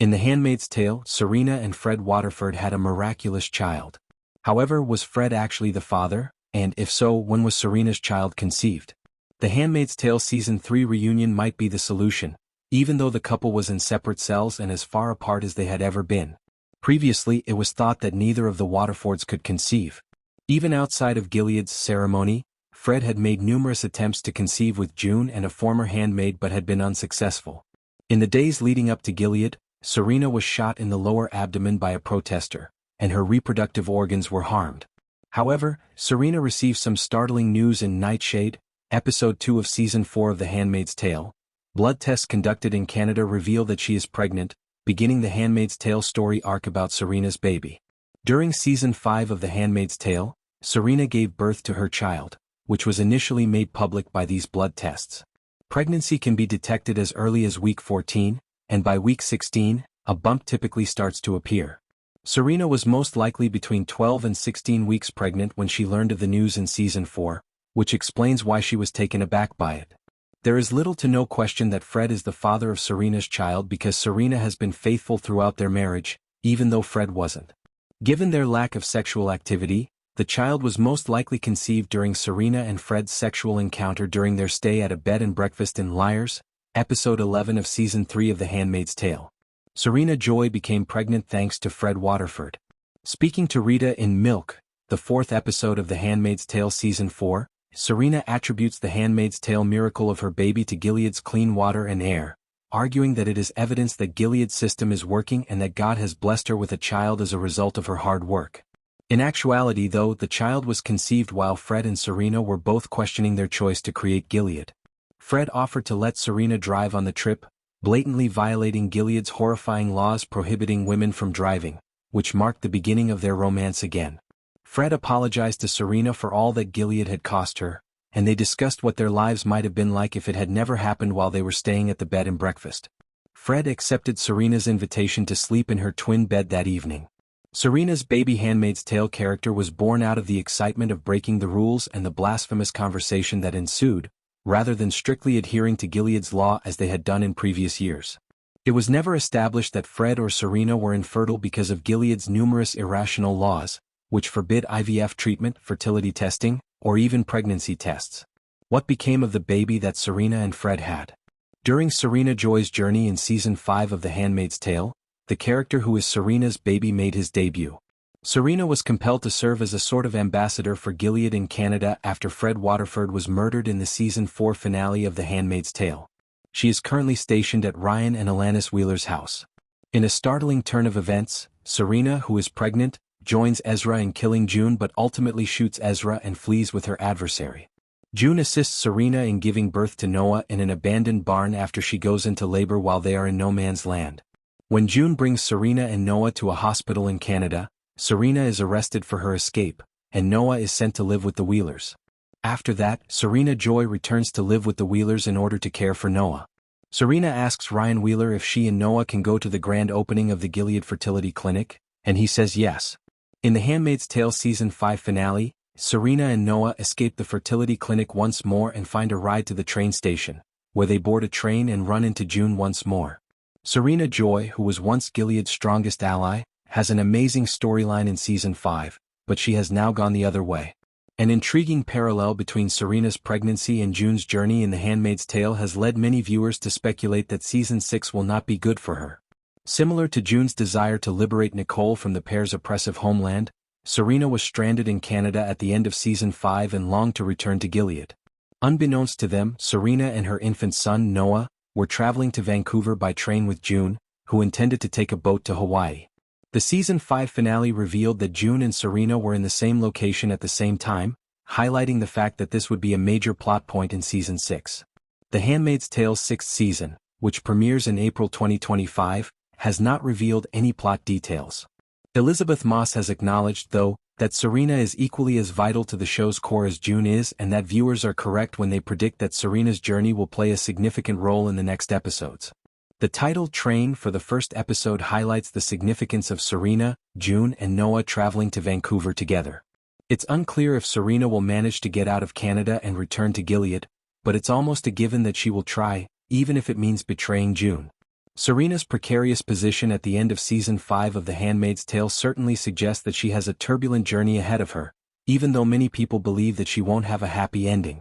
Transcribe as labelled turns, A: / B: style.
A: In The Handmaid's Tale, Serena and Fred Waterford had a miraculous child. However, was Fred actually the father? And if so, when was Serena's child conceived? The Handmaid's Tale Season 3 reunion might be the solution, even though the couple was in separate cells and as far apart as they had ever been. Previously, it was thought that neither of the Waterfords could conceive. Even outside of Gilead's ceremony, Fred had made numerous attempts to conceive with June and a former handmaid but had been unsuccessful. In the days leading up to Gilead, Serena was shot in the lower abdomen by a protester, and her reproductive organs were harmed. However, Serena received some startling news in Nightshade, Episode 2 of Season 4 of The Handmaid's Tale. Blood tests conducted in Canada reveal that she is pregnant, beginning the Handmaid's Tale story arc about Serena's baby. During Season 5 of The Handmaid's Tale, Serena gave birth to her child, which was initially made public by these blood tests. Pregnancy can be detected as early as week 14, and by week 16, a bump typically starts to appear. Serena was most likely between 12 and 16 weeks pregnant when she learned of the news in Season 4, which explains why she was taken aback by it. There is little to no question that Fred is the father of Serena's child because Serena has been faithful throughout their marriage, even though Fred wasn't. Given their lack of sexual activity, the child was most likely conceived during Serena and Fred's sexual encounter during their stay at a bed and breakfast in Liars, Episode 11 of Season 3 of The Handmaid's Tale. Serena Joy became pregnant thanks to Fred Waterford. Speaking to Rita in Milk, the fourth episode of The Handmaid's Tale Season 4, Serena attributes the Handmaid's Tale miracle of her baby to Gilead's clean water and air, arguing that it is evidence that Gilead's system is working and that God has blessed her with a child as a result of her hard work. In actuality, though, the child was conceived while Fred and Serena were both questioning their choice to create Gilead. Fred offered to let Serena drive on the trip, blatantly violating Gilead's horrifying laws prohibiting women from driving, which marked the beginning of their romance again. Fred apologized to Serena for all that Gilead had cost her, and they discussed what their lives might have been like if it had never happened while they were staying at the bed and breakfast. Fred accepted Serena's invitation to sleep in her twin bed that evening. Serena's baby Handmaid's Tale character was born out of the excitement of breaking the rules and the blasphemous conversation that ensued, rather than strictly adhering to Gilead's law as they had done in previous years. It was never established that Fred or Serena were infertile because of Gilead's numerous irrational laws, which forbid IVF treatment, fertility testing, or even pregnancy tests. What became of the baby that Serena and Fred had? During Serena Joy's journey in Season 5 of The Handmaid's Tale, the character who is Serena's baby made his debut. Serena was compelled to serve as a sort of ambassador for Gilead in Canada after Fred Waterford was murdered in the Season 4 finale of The Handmaid's Tale. She is currently stationed at Ryan and Alanis Wheeler's house. In a startling turn of events, Serena, who is pregnant, joins Ezra in killing June but ultimately shoots Ezra and flees with her adversary. June assists Serena in giving birth to Noah in an abandoned barn after she goes into labor while they are in no man's land. When June brings Serena and Noah to a hospital in Canada, Serena is arrested for her escape, and Noah is sent to live with the Wheelers. After that, Serena Joy returns to live with the Wheelers in order to care for Noah. Serena asks Ryan Wheeler if she and Noah can go to the grand opening of the Gilead Fertility Clinic, and he says yes. In The Handmaid's Tale Season 5 finale, Serena and Noah escape the fertility clinic once more and find a ride to the train station, where they board a train and run into June once more. Serena Joy, who was once Gilead's strongest ally, has an amazing storyline in Season 5, but she has now gone the other way. An intriguing parallel between Serena's pregnancy and June's journey in The Handmaid's Tale has led many viewers to speculate that Season 6 will not be good for her. Similar to June's desire to liberate Nicole from the pair's oppressive homeland, Serena was stranded in Canada at the end of Season 5 and longed to return to Gilead. Unbeknownst to them, Serena and her infant son Noah were traveling to Vancouver by train with June, who intended to take a boat to Hawaii. The Season 5 finale revealed that June and Serena were in the same location at the same time, highlighting the fact that this would be a major plot point in Season 6. The Handmaid's Tale's sixth season, which premieres in April 2025, has not revealed any plot details. Elizabeth Moss has acknowledged, though, that Serena is equally as vital to the show's core as June is and that viewers are correct when they predict that Serena's journey will play a significant role in the next episodes. The title Train for the first episode highlights the significance of Serena, June and Noah traveling to Vancouver together. It's unclear if Serena will manage to get out of Canada and return to Gilead, but it's almost a given that she will try, even if it means betraying June. Serena's precarious position at the end of Season 5 of The Handmaid's Tale certainly suggests that she has a turbulent journey ahead of her, even though many people believe that she won't have a happy ending.